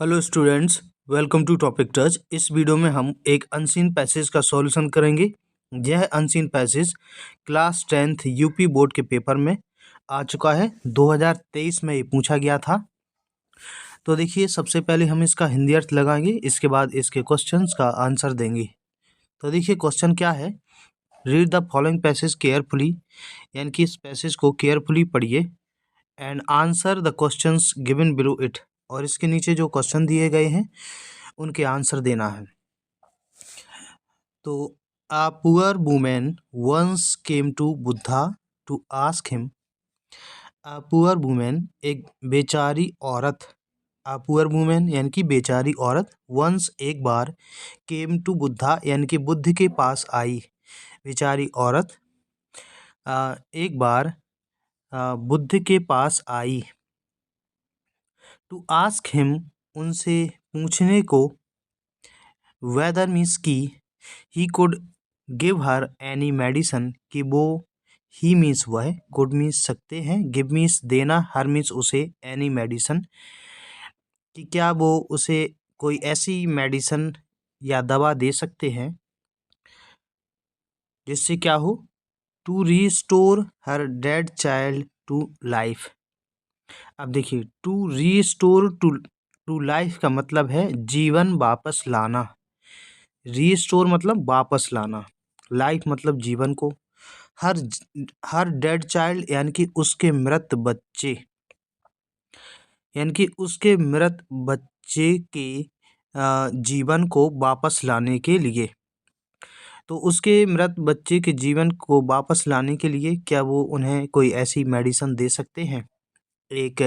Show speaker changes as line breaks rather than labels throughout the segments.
Hello students, welcome to topic touch. इस video में हम एक अनसीन पैसेज का सॉल्यूशन करेंगे। यह unseen passage class 10th UP board के पेपर में आ चुका है। 2023 में ये पूछा गया था। तो देखिए, सबसे पहले हम इसका हिंदी अर्थ लगाएंगे, इसके बाद इसके क्वेश्चंस का आंसर देंगे। तो देखिए, क्वेश्चन क्या है। Read the following passage carefully, यानी कि इस पैसेज को केयरफुली पढ़िए and answer the questions given below it. और इसके नीचे जो क्वेश्चन दिए गए हैं उनके आंसर देना है। तो a poor women once came to Buddha to ask him. A poor women एक बेचारी औरत, अ पुअर वुमेन यानी कि बेचारी औरत, वंस एक बार, केम टू बुद्धा यानी कि बुद्ध के पास आई। बेचारी औरत एक बार बुद्ध के पास आई। टू आस्क हिम उनसे पूछने को, वेदर मीन्स की he could give her any medicine कि वो, ही मीन्स वह, कुड मीन्स सकते हैं, गिव मीन्स देना, हर मीन्स उसे, एनी मेडिसन कि क्या वो उसे कोई ऐसी मेडिसन या दवा दे सकते हैं जिससे क्या हो, to restore her dead child to life. अब देखिए, टू रीस्टोर टू लाइफ का मतलब है जीवन वापस लाना। रीस्टोर मतलब वापस लाना, लाइफ मतलब जीवन को। हर हर डेड चाइल्ड यानी कि उसके मृत बच्चे, यानी कि उसके मृत बच्चे के जीवन को वापस लाने के लिए। तो उसके मृत बच्चे के जीवन को वापस लाने के लिए क्या वो उन्हें कोई ऐसी मेडिसिन दे सकते हैं। एक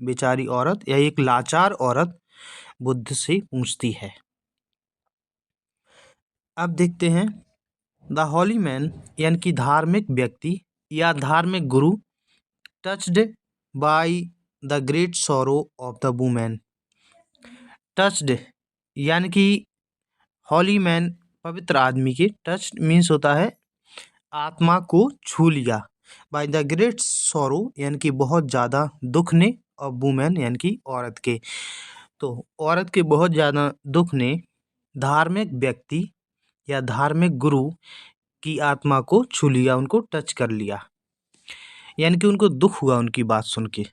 बेचारी औरत या एक लाचार औरत बुद्ध से पूछती है। अब देखते हैं, द हॉली मैन यानी कि धार्मिक व्यक्ति या धार्मिक गुरु, touched by the great sorrow of the women. Touched यानी कि हॉली मैन पवित्र आदमी के, टच मीन्स होता है आत्मा को छू लिया, बाय द ग्रेट सॉरो यानी कि बहुत ज़्यादा दुख ने, और वुमेन यानी कि औरत के। तो औरत के बहुत ज़्यादा दुख ने धार्मिक व्यक्ति या धार्मिक गुरु की आत्मा को छू लिया, उनको टच कर लिया, यानी कि उनको दुख हुआ उनकी बात सुन के।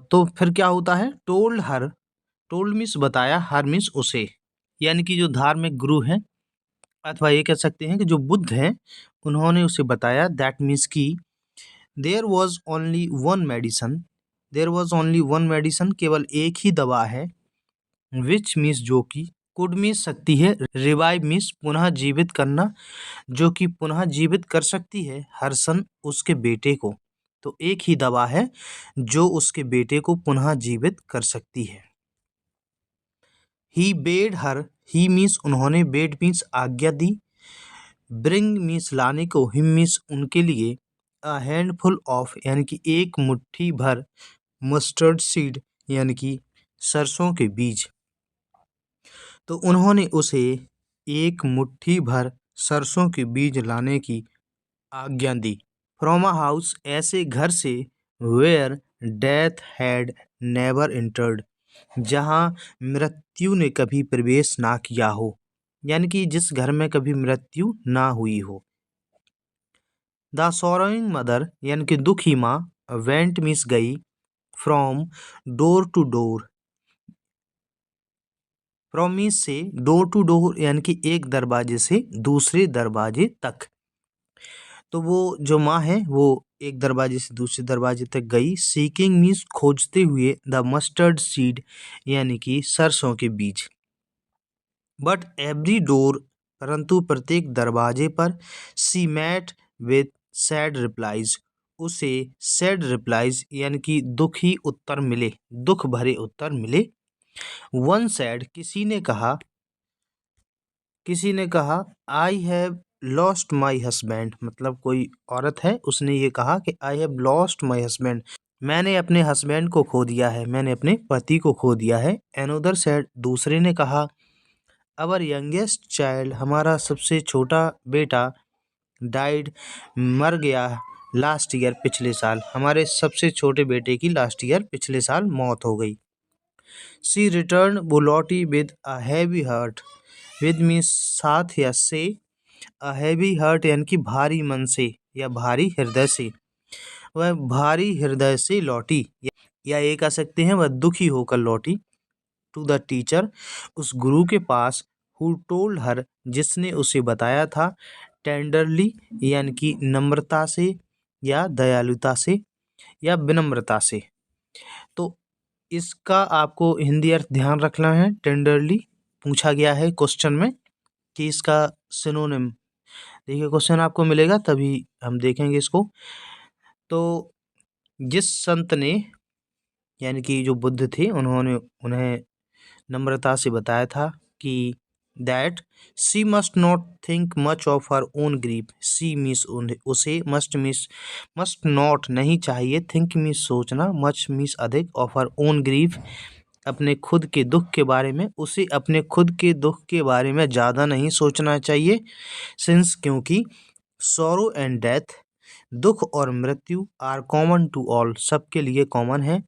तो फिर क्या होता है, टोल्ड हर, टोल्ड मीन्स बताया, हर मीन्स उसे, यानी कि जो धार्मिक गुरु हैं, अथवा ये कह सकते हैं कि जो बुद्ध हैं, उन्होंने उसे बताया, दैट मीन्स की there was only one medicine, there was only one medicine, केवल एक ही दवा है, विच मीन्स जो कि, कुड मीन्स सकती है, रिवाइव मीन्स पुनः जीवित करना, जो कि पुनः जीवित कर सकती है, हर्षन उसके बेटे को। तो एक ही दवा है जो उसके बेटे को पुनः जीवित कर सकती है। He bade her, he means उन्होंने, बेड मीन्स आज्ञा दी, ब्रिंग मीन्स लाने को, हिम मीन्स उनके लिए, अ हैंडफुल ऑफ यानी कि एक मुट्ठी भर, मस्टर्ड सीड यानी कि सरसों के बीज। तो उन्होंने उसे एक मुट्ठी भर सरसों के बीज लाने की आज्ञा दी। फ्रॉम अ हाउस, ऐसे घर से, where death had never entered, जहाँ मृत्यु ने कभी प्रवेश ना किया हो, यानी कि जिस घर में कभी मृत्यु ना हुई हो। द सॉरोइंग मदर यानी कि दुखी माँ, वेंट मीन्स गई, from door to door, from means से, डोर टू डोर यानी कि एक दरवाजे से दूसरे दरवाजे तक। तो वो जो माँ है वो एक दरवाजे से दूसरे दरवाजे तक गई। सीकिंग मीन्स खोजते हुए, द मस्टर्ड सीड यानी कि सरसों के बीज। बट एवरी डोर, परंतु प्रत्येक दरवाजे पर, सी मैट विथ सैड रिप्लाईज, उसे सैड रिप्लाईज यानी कि दुखी उत्तर मिले, दुख भरे उत्तर मिले। वन सैड, किसी ने कहा, I have lost my husband, मतलब कोई औरत है, उसने ये कहा कि I have lost my husband, मैंने अपने हस्बैंड को खो दिया है, मैंने अपने पति को खो दिया है। एनोदर सैड, दूसरे ने कहा, अवर यंगेस्ट चाइल्ड, हमारा सबसे छोटा बेटा, डाइड, मर गया, लास्ट ईयर, पिछले साल, हमारे सबसे छोटे बेटे की लास्ट ईयर पिछले साल मौत हो गई। शी रिटर्न, वो लौटी with a heavy heart. With means साथ या से, अ हैवी हार्ट यानी कि भारी मन से या भारी हृदय से। वह भारी हृदय से लौटी, या ये कह सकते हैं वह दुखी होकर लौटी। टू द टीचर, उस गुरु के पास। हु टोल्ड हर, जिसने उसे बताया था। टेंडरली यानी कि नम्रता से या दयालुता से या विनम्रता से। तो इसका आपको हिंदी अर्थ ध्यान रखना है। टेंडरली पूछा गया है क्वेश्चन में कि इसका सिनोनिम देखिए, क्वेश्चन आपको मिलेगा तभी हम देखेंगे इसको। तो जिस संत ने यानी कि जो बुद्ध थे, उन्होंने उन्हें नम्रता से बताया था कि that she must not think much of her own grief. She मीस उसे, मस्ट नॉट नहीं चाहिए, थिंक मीस सोचना, मच मीस अधिक, ऑफ हर ओन ग्रीफ अपने खुद के दुख के बारे में। उसे अपने खुद के दुख के बारे में ज़्यादा नहीं सोचना चाहिए। सिंस क्योंकि सॉरो एंड डेथ, दुख और मृत्यु, आर कॉमन टू ऑल, सबके लिए कॉमन है,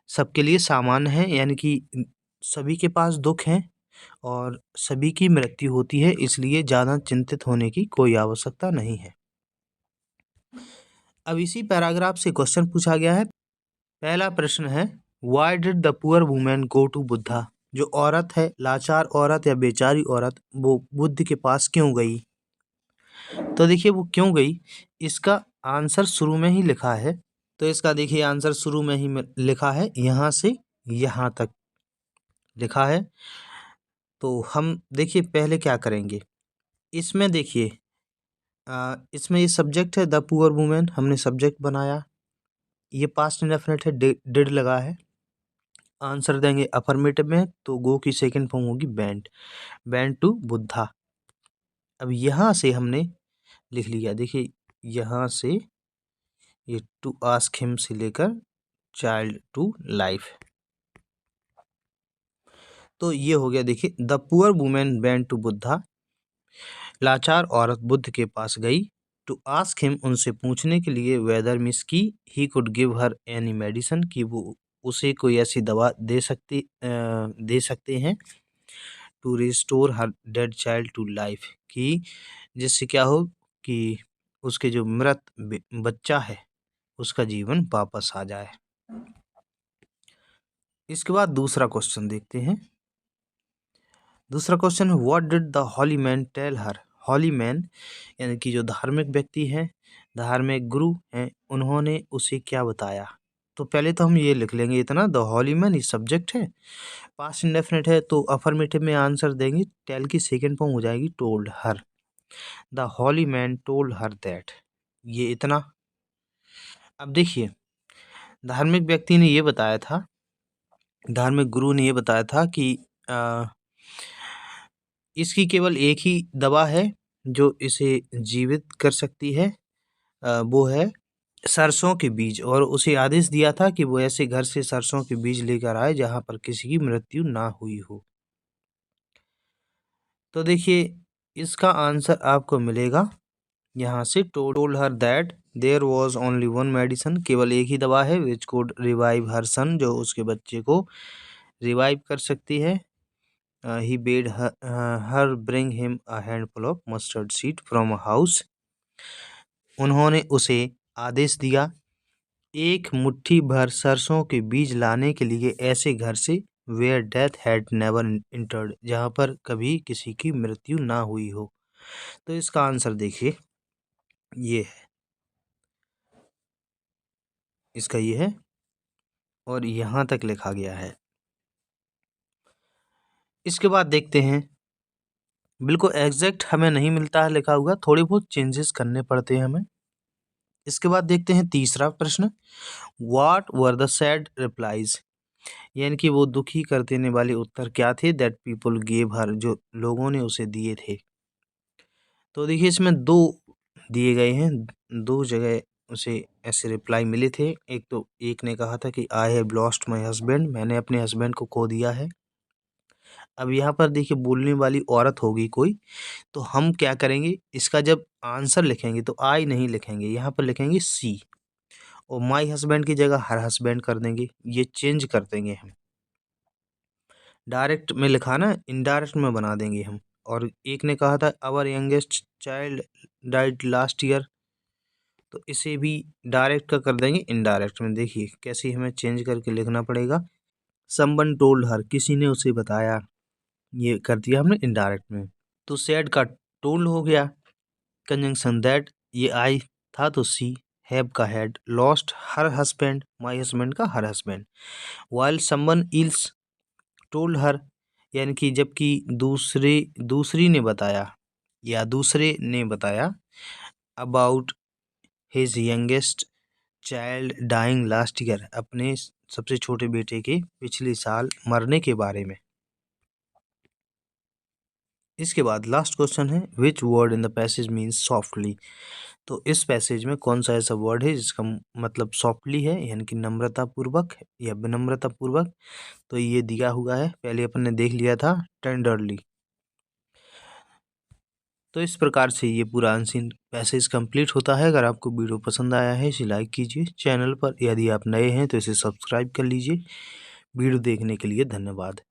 सबके लिए सामान्य है, यानी कि सभी के पास दुख हैं और सभी की मृत्यु होती है, इसलिए ज़्यादा चिंतित होने की कोई आवश्यकता नहीं है। अब इसी पैराग्राफ से क्वेश्चन पूछा गया है। पहला प्रश्न है, why did the poor women go to Buddha. जो औरत है, लाचार औरत या बेचारी औरत, वो बुद्ध के पास क्यों गई। तो देखिए वो क्यों गई, इसका आंसर शुरू में ही लिखा है। तो इसका देखिए आंसर शुरू में ही लिखा है, यहाँ से यहाँ तक लिखा है। तो हम देखिए पहले क्या करेंगे, इसमें देखिए इसमें ये सब्जेक्ट है द पुअर वुमेन, हमने सब्जेक्ट बनाया, ये पास्ट इंडेफिनिट है, डिड लगा है। आंसर देंगे अफर्मेटिव में, तो गो की सेकंड फॉर्म होगी वेंट टू बुद्धा। अब यहाँ से हमने लिख लिया, देखिए यहाँ से ये टू आस्क हिम से लेकर चाइल्ड टू लाइफ, तो ये हो गया। देखिए the poor women went to Buddha, लाचार औरत बुद्ध के पास गई। टू आस्क हिम, उनसे पूछने के लिए, वेदर मिस की he could give her any medicine, कि वो उसे कोई ऐसी दवा दे सकते हैं। To restore her dead child to life, कि जिससे क्या हो कि उसके जो मृत बच्चा है उसका जीवन वापस आ जाए। इसके बाद दूसरा क्वेश्चन देखते हैं। दूसरा क्वेश्चन है, what did the holy man tell her. Holy man यानी कि जो धार्मिक व्यक्ति हैं, धार्मिक गुरु हैं, उन्होंने उसे क्या बताया। तो पहले तो हम ये लिख लेंगे इतना, द हॉली मैन ये सब्जेक्ट है, पास्ट इंडेफिनिट है, तो अफर्मेटिव में आंसर देंगे, टेल की सेकंड फॉर्म हो जाएगी told her. The holy man told her that, ये इतना। अब देखिए धार्मिक व्यक्ति ने ये बताया था, धार्मिक गुरु ने ये बताया था कि इसकी केवल एक ही दवा है जो इसे जीवित कर सकती है, वो है सरसों के बीज, और उसे आदेश दिया था कि वो ऐसे घर से सरसों के बीज लेकर आए जहाँ पर किसी की मृत्यु ना हुई हो। तो देखिए इसका आंसर आपको मिलेगा यहाँ से, told her that there was only one medicine, केवल एक ही दवा है, विच कुड रिवाइव हर सन, जो उसके बच्चे को रिवाइव कर सकती है। He bade her bring him a handful of mustard seed from a house, उन्होंने उसे आदेश दिया एक मुट्ठी भर सरसों के बीज लाने के लिए ऐसे घर से, where death had never entered, जहाँ पर कभी किसी की मृत्यु ना हुई हो। तो इसका आंसर देखिए ये है, इसका ये है और यहाँ तक लिखा गया है। इसके बाद देखते हैं, बिल्कुल एग्जैक्ट हमें नहीं मिलता है लिखा हुआ, थोड़ी बहुत चेंजेस करने पड़ते हैं हमें। इसके बाद देखते हैं तीसरा प्रश्न, what were the sad replies, यानी कि वो दुखी कर देने वाले उत्तर क्या थे, दैट पीपल गेव हर, जो लोगों ने उसे दिए थे। तो देखिए इसमें दो दिए गए हैं, दो जगह उसे ऐसे रिप्लाई मिले थे। एक तो एक ने कहा था कि I have lost my husband, मैंने अपने हस्बैंड को खो दिया है। अब यहाँ पर देखिए बोलने वाली औरत होगी कोई, तो हम क्या करेंगे, इसका जब आंसर लिखेंगे तो आई नहीं लिखेंगे, यहाँ पर लिखेंगे सी, और माई हस्बैंड की जगह हर हस्बैंड कर देंगे, ये चेंज कर देंगे हम। डायरेक्ट में लिखा ना, इनडायरेक्ट में बना देंगे हम। और एक ने कहा था our youngest child died last year, तो इसे भी डायरेक्ट का कर देंगे इनडायरेक्ट में। देखिए कैसे हमें चेंज करके लिखना पड़ेगा। समवन टोल्ड हर, किसी ने उसे बताया, ये कर दिया हमने इनडायरेक्ट में। तो सैड का टोल्ड हो गया। कंजंक्शन दैट, ये आई था तो सी। हैव का had. Lost her husband, my husband का her husband. While someone else told her, यानी कि जबकि दूसरी ने बताया या दूसरे ने बताया about his youngest child dying last year, अपने सबसे छोटे बेटे के पिछले साल मरने के बारे में। इसके बाद लास्ट क्वेश्चन है which word in the passage means softly. तो इस पैसेज में कौन सा ऐसा वर्ड है जिसका मतलब सॉफ्टली है, यानी कि नम्रतापूर्वक या विनम्रतापूर्वक। तो ये दिया हुआ है, पहले अपन ने देख लिया था टेंडरली। तो इस प्रकार से ये पूरा अनसीन पैसेज कंप्लीट होता है। अगर आपको वीडियो पसंद आया है इसे लाइक कीजिए, चैनल पर यदि आप नए हैं तो इसे सब्सक्राइब कर लीजिए। वीडियो देखने के लिए धन्यवाद।